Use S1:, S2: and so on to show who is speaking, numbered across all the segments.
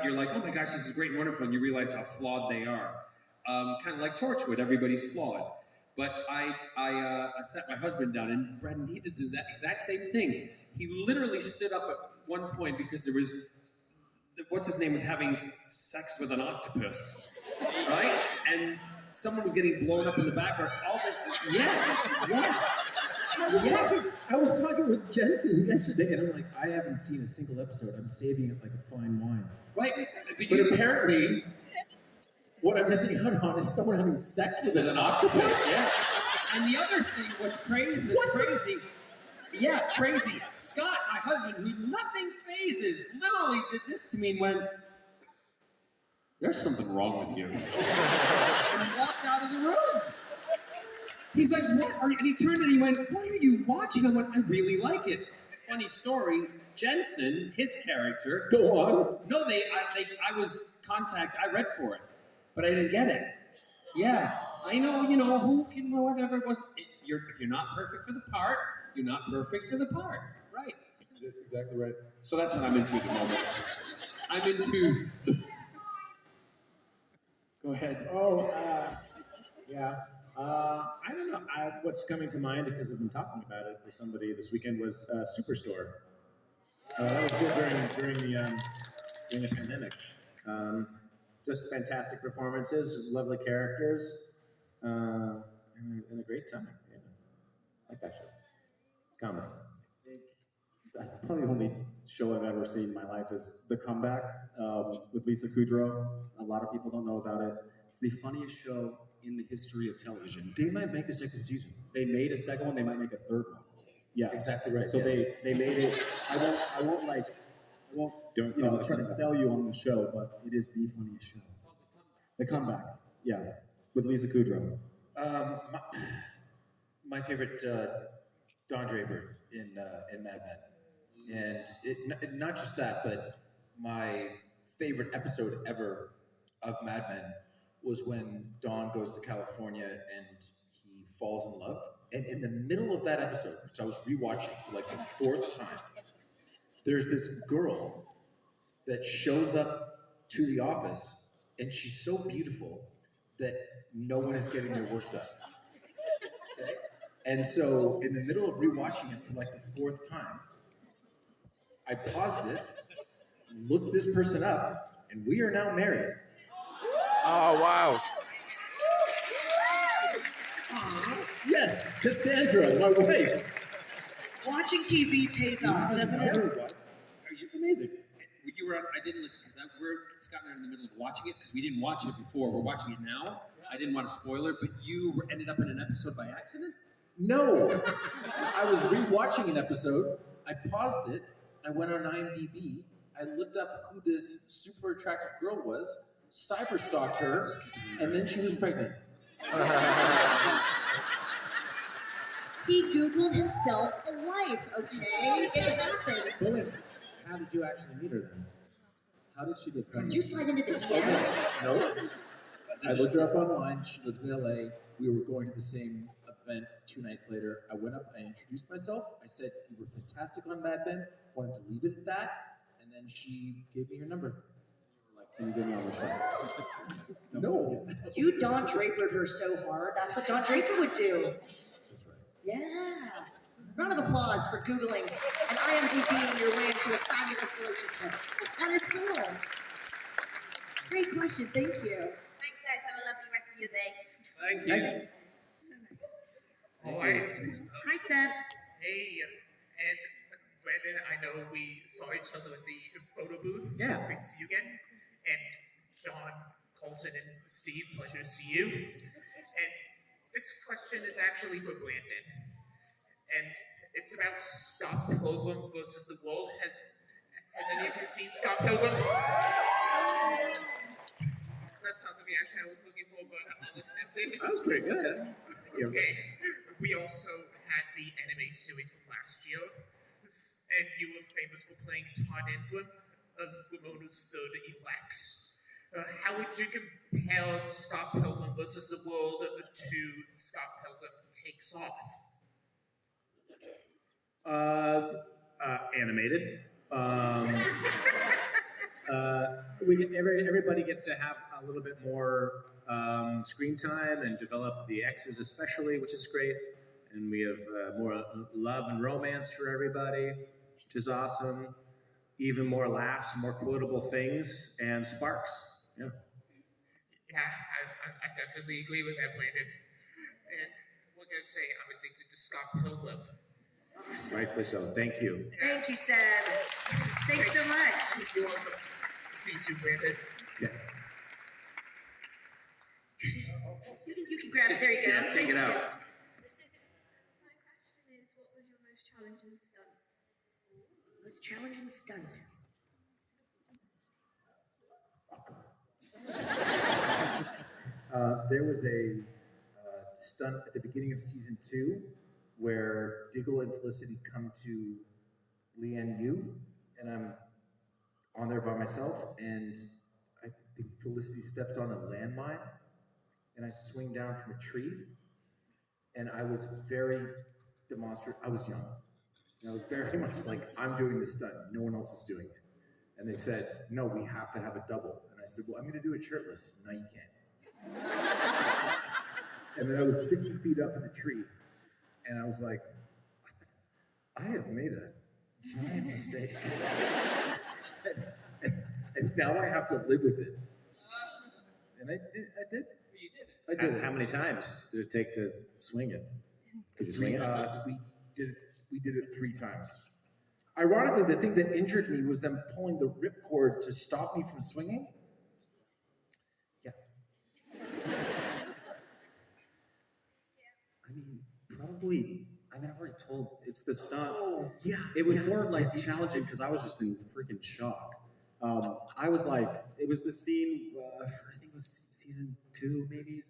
S1: you're like, oh my gosh, this is great and wonderful, and you realize how flawed they are. Kind of like Torchwood, everybody's flawed. But I sat my husband down, and Brad, he did the exact same thing. He literally stood up at one point because there was, what's his name was having sex with an octopus, right? And someone was getting blown up in the back, or all this. Yeah.
S2: I was talking with Jensen yesterday, and I'm like, I haven't seen a single episode. I'm saving it like a fine wine.
S1: Right.
S2: But apparently, what I'm missing out on is someone having sex with an octopus.
S1: Yeah. And the other thing, what's crazy, crazy. Scott, my husband, who nothing phases, literally did this to me and went, there's something wrong with you. And walked out of the room. He's like, what are you? And he turned and he went, what are you watching? I went, I really like it. Funny story, Jensen, his character.
S2: Go on.
S1: No, I was I read for it, but I didn't get it. Yeah, I know, who can, whatever it was. If you're not perfect for the part, you're not perfect for the part. Right.
S2: Exactly right.
S1: So that's what I'm into at the moment. I'm into... Go ahead.
S2: Yeah. I don't know. What's coming to mind, because we've been talking about it with somebody this weekend, was Superstore. That was good during the pandemic. Just fantastic performances, lovely characters, and a great time. Yeah. I like that show. Comedy. Probably the only show I've ever seen in my life is The Comeback with Lisa Kudrow. A lot of people don't know about it. It's the funniest show in the history of television. They might make a second season. They made a second one. They might make a third one. Yeah, exactly right. So yes. they made it. I won't try to sell you on the show, but it is the funniest show. The Comeback. Yeah, with Lisa Kudrow.
S3: My favorite, Don Draper in Mad Men, and not just that, but my favorite episode ever of Mad Men was when Don goes to California and he falls in love. And in the middle of that episode, which I was rewatching for like the fourth time, there's this girl that shows up to the office, and she's so beautiful that no one is getting their work done. Okay? And so in the middle of rewatching it for like the fourth time, I paused it, looked this person up, and we are now married.
S4: Oh, wow.
S2: Yes, Cassandra, my wife.
S5: Watching TV pays off, doesn't it?
S2: It's amazing.
S1: I didn't listen because Scott and I are in the middle of watching it because we didn't watch it before. We're watching it now. I didn't want to spoil it, but you ended up in an episode by accident?
S2: No. I was rewatching an episode. I paused it. I went on IMDb. I looked up who this super attractive girl was, cyberstalked her, and then she was pregnant.
S5: He Googled himself a wife, okay? It happens.
S2: Wait, how did you actually meet her then? How did she get pregnant?
S5: Did you slide into the DMs?
S2: No. I looked her up online. She lives in LA. We were going to the same event 2 nights later. I went up, I introduced myself. I said, you were fantastic on Mad Men. Wanted to leave it at that. And then she gave me her number. Like, can you get me on the show? No.
S5: You Don Drapered her so hard. That's what Don Draper would do.
S2: That's right.
S5: Yeah. Round of applause for Googling and IMDb your way into a fabulous relationship. That is cool. Great question. Thank you.
S6: Thanks, guys. Have a lovely rest of your day.
S1: Thank you.
S7: All right.
S5: Hi, Seth.
S7: Hey, and Brandon, I know we saw each other at the photo booth.
S2: Yeah.
S7: Great to see you again. And Sean, Colton, and Steve, pleasure to see you. And this question is actually for Brandon. And it's about Scott Pilgrim versus the World. Has any of you seen Scott Pilgrim? That's not the reaction I was looking for, but I'll accept it.
S2: That was pretty good.
S7: Okay. We also had the anime series from last year, and you were famous for playing Todd Emblem, Ramona's third Elex. How would you compare Scott Pilgrim versus the World to Scott Pilgrim Takes Off?
S2: Animated. Everybody gets to have a little bit more screen time and develop the exes especially, which is great. And we have more love and romance for everybody, which is awesome. Even more laughs, more quotable things, and sparks. Yeah.
S7: Yeah, I definitely agree with that, Brandon. And what can I say? I'm addicted to Scott Pilgrim.
S2: Rightfully so. Thank you.
S5: Thank you, Sam. Thanks so much.
S7: You're welcome. See you soon, Brandon.
S2: Yeah.
S5: You can grab it. There you go.
S1: Yeah, take it out.
S6: My question is, what was your most challenging stunt?
S5: Most challenging stunt.
S3: There was a stunt at the beginning of season 2 where Diggle and Felicity come to Lian Yu, and I'm on there by myself, and I think Felicity steps on a landmine, and I swing down from a tree, and I was very demonstrative. I was young, and I was very much like, I'm doing this stunt, no one else is doing it. And they said, no, we have to have a double. And I said, well, I'm going to do it shirtless. No, you can't. And then I was 60 feet up in the tree, and I was like, I have made a giant mistake. and now I have to live with it. And I did. I did it.
S2: How many times did it take to swing it? Could you swing it?
S3: We did it 3 times. Ironically, the thing that injured me was them pulling the ripcord to stop me from swinging. Yeah.
S8: I mean, probably. I mean, I've already told. It's the stunt.
S3: Oh, yeah.
S8: It was more like challenging because I was just in freaking shock. I was like, it was the scene. I think it was season 2, maybe.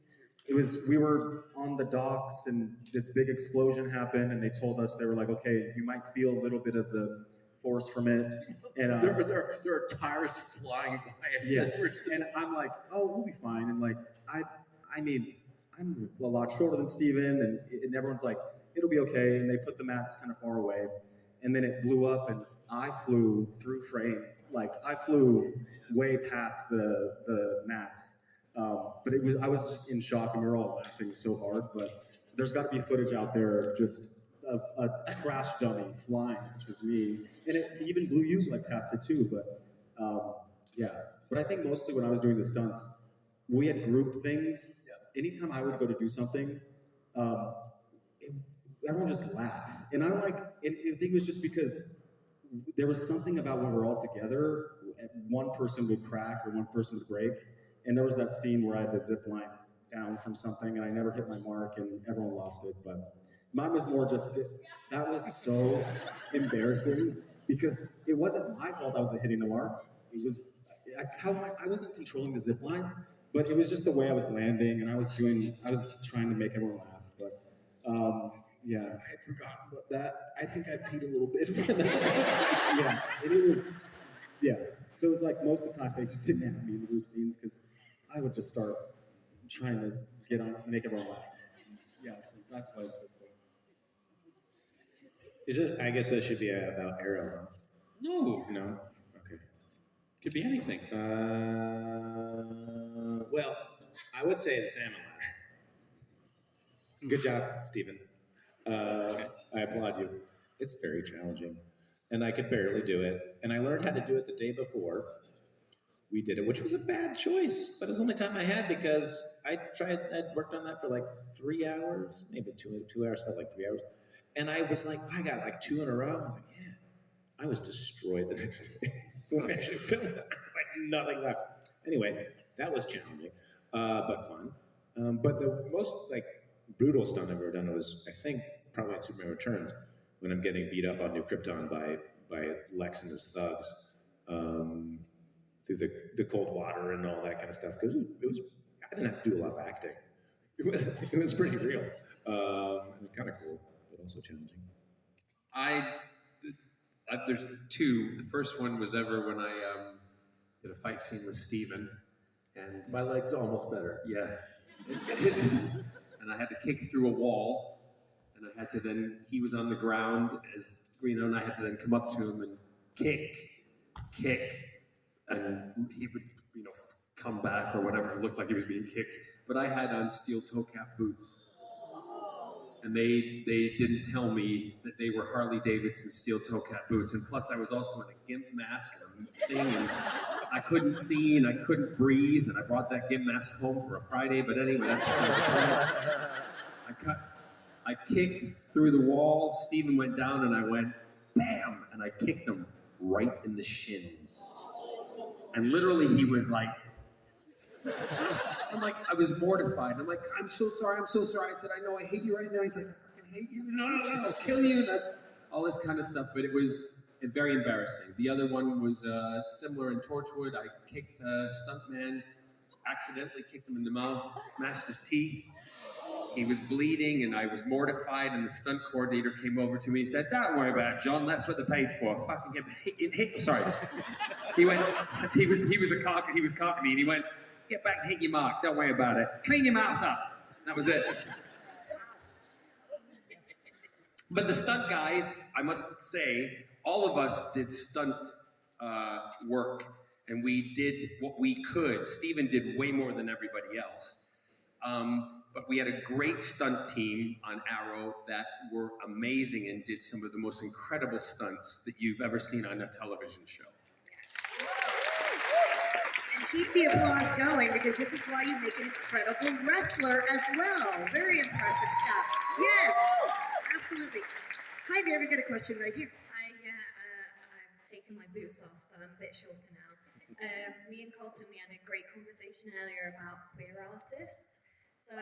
S8: It was, we were on the docks and this big explosion happened, and they told us, they were like, okay, you might feel a little bit of the force from it. And
S3: There are tires flying by us.
S8: yeah, and I'm like, oh, we'll be fine. And like, I mean, I'm a lot shorter than Steven, and everyone's like, it'll be okay. And they put the mats kind of far away, and then it blew up, and I flew through frame. Like, I flew way past the mats. But I was just in shock, and we were all laughing so hard. But there's got to be footage out there of just a crash dummy flying, which was me, and it even blew you like past it too. But yeah. But I think mostly when I was doing the stunts, we had group things. Anytime I would go to do something, everyone just laughed, and I'm like, I think it was just because there was something about when we're all together. One person would crack or one person would break. And there was that scene where I had to zip line down from something, and I never hit my mark, and everyone lost it. But mine was more just, that was so embarrassing because it wasn't my fault I wasn't hitting the mark. It was, I wasn't controlling the zip line, but it was just the way I was landing, and I was trying to make everyone laugh. But yeah.
S3: I had forgotten about that. I think I peed a little bit.
S8: Yeah, and it was, yeah. So it was like most of the time they just didn't have me in the group scenes because I would just start trying to get on, make everyone laugh. Yeah, so that's why.
S2: Is it? I guess that should be about Arrow.
S1: No,
S2: No. Okay.
S1: could be anything.
S2: Well, I would say the salmon lash. Good job, Stephen. I applaud you. It's very challenging, and I could barely do it. And I learned how to do it the day before we did it, which was a bad choice, but it's the only time I had because I'd worked on that for like 3 hours, maybe 2 hours, felt like 3 hours. And I was like, I got like 2 in a row. I was like, yeah. I was destroyed the next day when we actually filmed it. Like nothing left. Anyway, that was challenging, but fun. But the most like brutal stunt I've ever done was, I think, probably at Superman Returns, when I'm getting beat up on New Krypton by Lex and his thugs through the cold water and all that kind of stuff. Because it was, I didn't have to do a lot of acting. It was pretty real, and kind of cool, but also challenging.
S1: There's 2. The first one was ever when I did a fight scene with Steven, and
S3: My leg's almost better.
S1: yeah, and I had to kick through a wall, and I had to then, he was on the ground as, and I had to then come up to him and kick, and he would, come back or whatever. It looked like he was being kicked. But I had on steel toe cap boots. And they didn't tell me that they were Harley Davidson steel toe cap boots. And plus, I was also in a GIMP mask thing, and I couldn't see and I couldn't breathe. And I brought that GIMP mask home for a Friday. But anyway, that's beside the point. I kicked through the wall. Steven went down, and I went bam, and I kicked him right in the shins. And literally, he was like. I'm like, I was mortified. I'm like, I'm so sorry. I said, I know I hate you right now. He's like, I fucking hate you. No, I'll kill you. And all this kind of stuff. But it was very embarrassing. The other one was similar in Torchwood. I kicked a stuntman, accidentally kicked him in the mouth, smashed his teeth. He was bleeding, and I was mortified. And the stunt coordinator came over to me and said, "Don't worry about it, John. That's what they're paid for. Fucking hit." Sorry. He went. He was cockney, and he went. Get back and hit your mark. Don't worry about it. Clean your mouth up. That was it. But the stunt guys, I must say, all of us did stunt work, and we did what we could. Steven did way more than everybody else. But we had a great stunt team on Arrow that were amazing and did some of the most incredible stunts that you've ever seen on a television show.
S5: Keep the applause going, because this is why you make an incredible wrestler as well. Very impressive stuff. Yes, absolutely. Hi there, we got a question right here.
S6: I've taken my boots off, so I'm a bit shorter now. Me and Colton, we had a great conversation earlier about queer artists. So